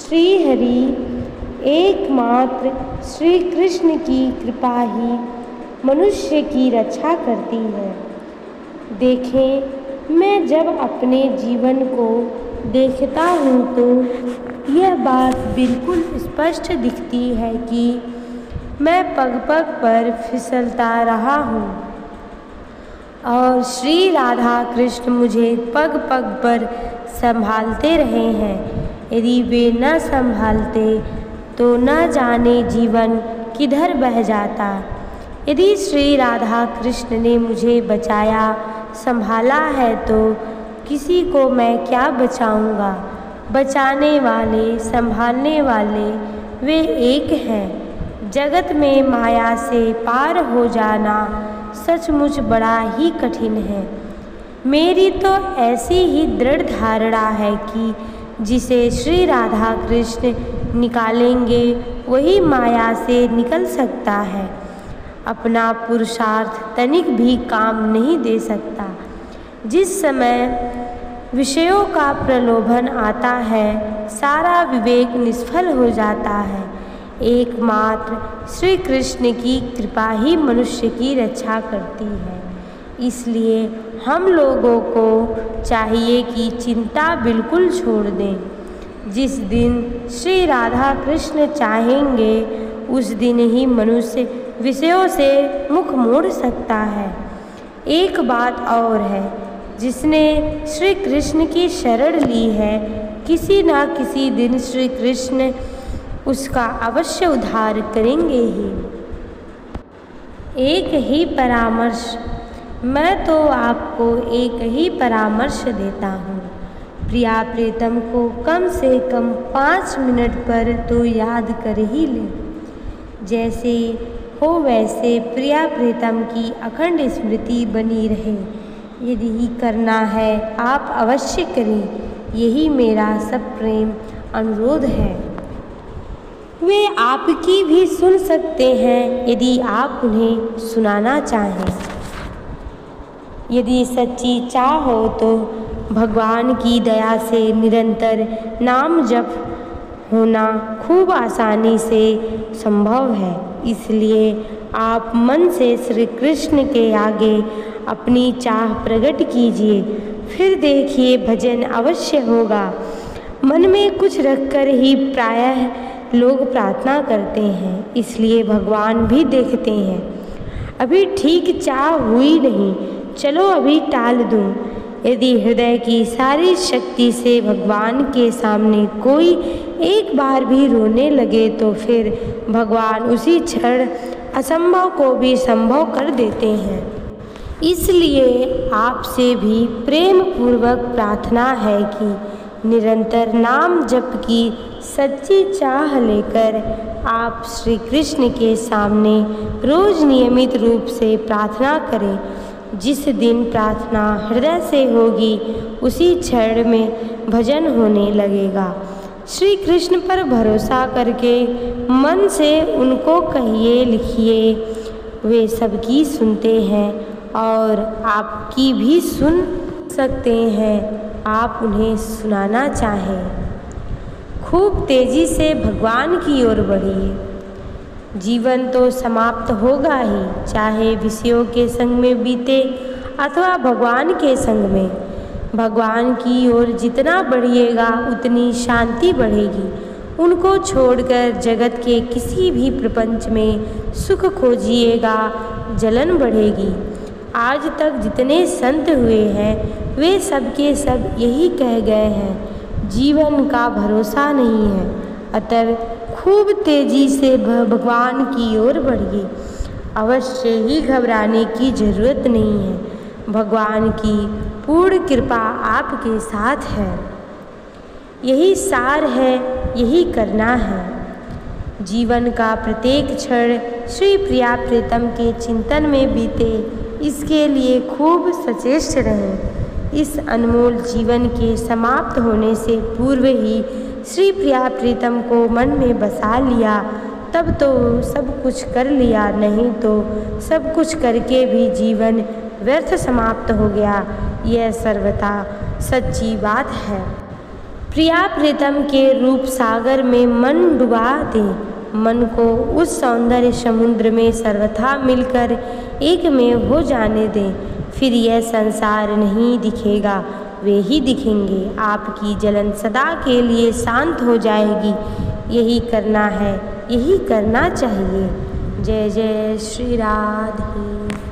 श्री हरि एकमात्र श्री कृष्ण की कृपा ही मनुष्य की रक्षा करती है। देखें, मैं जब अपने जीवन को देखता हूँ तो यह बात बिल्कुल स्पष्ट दिखती है कि मैं पग पग पर फिसलता रहा हूँ और श्री राधा कृष्ण मुझे पग पग पर संभालते रहे हैं। यदि वे न संभालते तो न जाने जीवन किधर बह जाता। यदि श्री राधा कृष्ण ने मुझे बचाया संभाला है तो किसी को मैं क्या बचाऊंगा। बचाने वाले संभालने वाले वे एक हैं। जगत में माया से पार हो जाना सचमुच बड़ा ही कठिन है। मेरी तो ऐसी ही दृढ़ धारणा है कि जिसे श्री राधा कृष्ण निकालेंगे वही माया से निकल सकता है। अपना पुरुषार्थ तनिक भी काम नहीं दे सकता। जिस समय विषयों का प्रलोभन आता है सारा विवेक निष्फल हो जाता है। एकमात्र श्री कृष्ण की कृपा ही मनुष्य की रक्षा करती है। इसलिए हम लोगों को चाहिए कि चिंता बिल्कुल छोड़ दें। जिस दिन श्री राधा कृष्ण चाहेंगे उस दिन ही मनुष्य विषयों से मुख मोड़ सकता है। एक बात और है, जिसने श्री कृष्ण की शरण ली है किसी न किसी दिन श्री कृष्ण उसका अवश्य उद्धार करेंगे ही। एक ही परामर्श, मैं तो आपको एक ही परामर्श देता हूँ। प्रिया प्रीतम को कम से कम 5 मिनट पर तो याद कर ही लें। जैसे हो वैसे प्रिया प्रीतम की अखंड स्मृति बनी रहे। यदि करना है आप अवश्य करें, यही मेरा सब प्रेम अनुरोध है। वे आपकी भी सुन सकते हैं यदि आप उन्हें सुनाना चाहें। यदि सच्ची चाह हो तो भगवान की दया से निरंतर नाम जप होना खूब आसानी से संभव है। इसलिए आप मन से श्री कृष्ण के आगे अपनी चाह प्रकट कीजिए, फिर देखिए भजन अवश्य होगा। मन में कुछ रखकर ही प्रायः लोग प्रार्थना करते हैं, इसलिए भगवान भी देखते हैं। अभी ठीक चाह हुई नहीं, चलो अभी टाल दूं। यदि हृदय की सारी शक्ति से भगवान के सामने कोई एक बार भी रोने लगे तो फिर भगवान उसी क्षण असंभव को भी संभव कर देते हैं। इसलिए आपसे भी प्रेम पूर्वक प्रार्थना है कि निरंतर नाम जप की सच्ची चाह लेकर आप श्री कृष्ण के सामने रोज नियमित रूप से प्रार्थना करें। जिस दिन प्रार्थना हृदय से होगी उसी क्षण में भजन होने लगेगा। श्री कृष्ण पर भरोसा करके मन से उनको कहिए लिखिए, वे सबकी सुनते हैं और आपकी भी सुन सकते हैं। आप उन्हें सुनाना चाहें। खूब तेजी से भगवान की ओर बढ़िए। जीवन तो समाप्त होगा ही, चाहे विषयों के संग में बीते अथवा भगवान के संग में। भगवान की ओर जितना बढ़िएगा उतनी शांति बढ़ेगी। उनको छोड़कर जगत के किसी भी प्रपंच में सुख खोजिएगा, जलन बढ़ेगी। आज तक जितने संत हुए हैं वे सब के सब यही कह गए हैं, जीवन का भरोसा नहीं है, अतः खूब तेजी से भगवान की ओर बढ़िए। अवश्य ही घबराने की जरूरत नहीं है, भगवान की पूर्ण कृपा आपके साथ है। यही सार है, यही करना है। जीवन का प्रत्येक क्षण श्री प्रिया प्रीतम के चिंतन में बीते, इसके लिए खूब सचेष्ट रहें। इस अनमोल जीवन के समाप्त होने से पूर्व ही श्री प्रिया प्रीतम को मन में बसा लिया, तब तो सब कुछ कर लिया, नहीं तो सब कुछ करके भी जीवन व्यर्थ समाप्त हो गया। यह सर्वथा सच्ची बात है। प्रिया प्रीतम के रूप सागर में मन डुबा दें। मन को उस सौंदर्य समुद्र में सर्वथा मिलकर एक में हो जाने दें। फिर यह संसार नहीं दिखेगा, वे ही दिखेंगे। आपकी जलन सदा के लिए शांत हो जाएगी। यही करना है, यही करना चाहिए। जय जय श्री राधे।